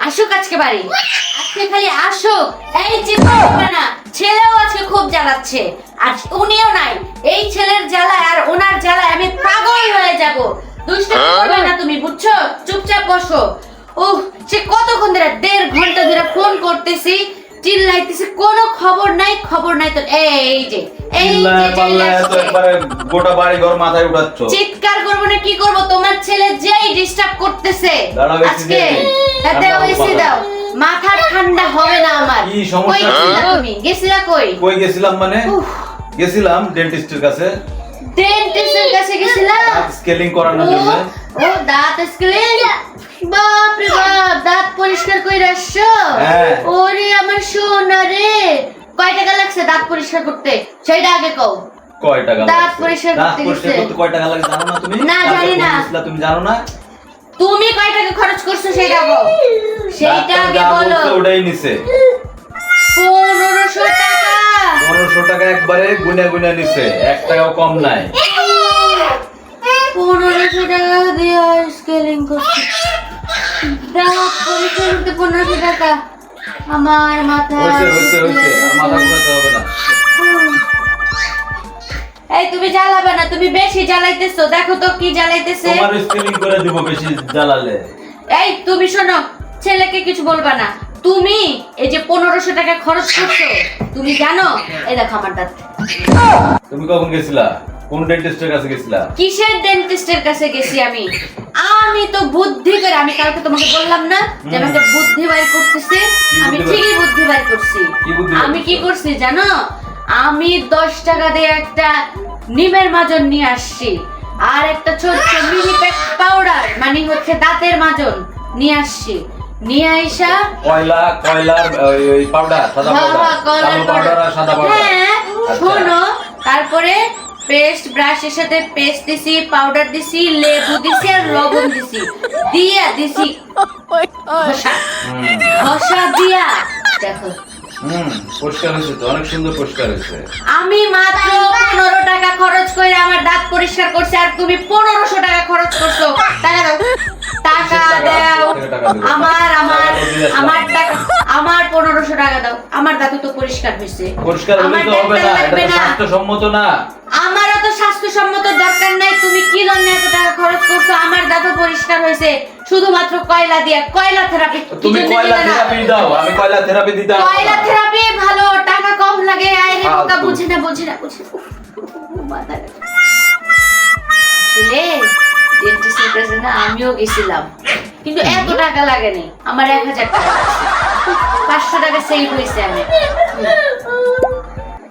আসুক আজকে বাড়ি, আজকে খালি আসুক। এই চিন্তা করবে না, ছেলেও আজকে খুব জ্বালাচ্ছে, আর উনিও নাই। এই ছেলের জ্বালায় আর ওনার জ্বালায় আমি পাগল হয়ে যাব। দুষ্টামি করবে না তুমি, বুঝছো? চুপচাপ বসো। ওহ, সে কতক্ষণ ধরে 1.5 ঘন্টা ধরে ফোন করতেছি, চিল্লাইতেছি, কোনো খবর নাই। তো এই যে একবারে গোটা বাড়ি ঘর মাথায় উঠাচ্ছ। চিৎকার করবো না কি করবো? তোমার ছেলে যেই ডিস্টার্ব করতেছে আজকে। দাও, মাথা ঠান্ডা হবে না আমার। কি সমস্যা? তুমি গেছিলা কই? কই গেছিলাম মানে? গেছিলাম ডেন্টিস্টের কাছে। ডেন্টিস্টের কাছে গেছিলা স্কেলিং করানোর জন্য। ও দাঁত স্কেলিং? বাপ রে বাপ, দাঁত পরিষ্কার কইরা আসছো? ওরে আমার সোনা রে, কয় টাকা লাগছে দাঁত পরিষ্কার করতে সেটা আগে কও। কয় টাকা? দাঁত পরিষ্কার করতে কয় টাকা লাগে জানো না তুমি? না, জানি না। তুমি জানো না? তুমি কয় টাকা খরচ করছো সেটা বলো। সেইটা আগে বলো। ওটাই নিছে 1500 টাকা। 1500 টাকা একবারে গুনে গুনে নিছে, 1 টাকাও কম নাই। 1500 টাকা দিয়ে স্কেলিং করছি, দাঁত পরিষ্কার করতে 1500 টাকা। আমার মাথা হইছে আর মাথা ঘুরাতে হবে না। এই তুমি জ্বালাবে না, তুমি বেশি জ্বালাইতেছো। দেখো তো কি জ্বালাইতেছে। তোমার স্কেলিং করে দিব বেশি জ্বালালে। এই তুমি শোনো, ছেলেকে কিছু বলবা না। তুমি এই যে 1500 টাকা খরচ করছো, তুমি জানো? এই দেখো আমার দাঁত। তুমি কখন গেছিলা? কোন ডেন্টিস্টের কাছে গেছিলা? কিসের ডেন্টিস্টের কাছে গেছি আমি? আমি তো বুদ্ধি করে, আমি কালকে তোমাকে বললাম না যে আমি একটা বুদ্ধি বাইর করতেছি। আমি ঠিকই বুদ্ধি বাইর করছি। আমি কি করছি জানো? আমি 10 টাকা দিয়ে একটা নিমের মাজন নিয়ে আসছি, আর একটা ছোট মিনি প্যাক পাউডার, মানে হচ্ছে দাঁতের মাজন নিয়ে আসছি। নিয়ে আইসা কয়লার ওই পাউডার, সাদা পাউডার আর সাদা পাউডার। হ্যাঁ, শোনো, তারপরে পেস্ট, ব্রাশের সাথে পেস্ট দিছি, পাউডার দিছি, লেবু দিছি আর লবণ দিছি, দিছি ঘষা দিয়া। দেখো পরিষ্কার হয়েছে তো, অনেক সুন্দর পরিষ্কার হয়েছে। আমি মাত্র 15 টাকা খরচ করে আমার দাঁত পরিষ্কার করছি, আর তুমি 1500 টাকা খরচ করছো। টাকা দাও, টাকা দাও। আমার টাকা, আমার 1500 টাকা দাও। আমার দাঁত তো পরিষ্কার হয়েছে। পরিষ্কার হলে তো হবে না, এটা তো স্বাস্থ্যসম্মত না। আমারও তো স্বাস্থ্যসম্মত দরকার নাই। তুমি কি জন্য এত টাকা খরচ করছো? আমার দাঁত পরিষ্কার হয়েছে শুধুমাত্র কয়লা দিয়া। কয়লা থেরাপি তুমি কয়লা থেরাপি দাও, আমি কয়লা থেরাপি দিতাম। কয়লা থেরাপি ভালো, টাকা কম লাগে। আইরে বোকা, বুঝে না। আসলে ডেন্টিস্টের কাছে না আমিও গেছিলাম, কিন্তু এত টাকা লাগেনি। আমার 1000 টাকা, 500 টাকা সেভ হয়েছে। আমি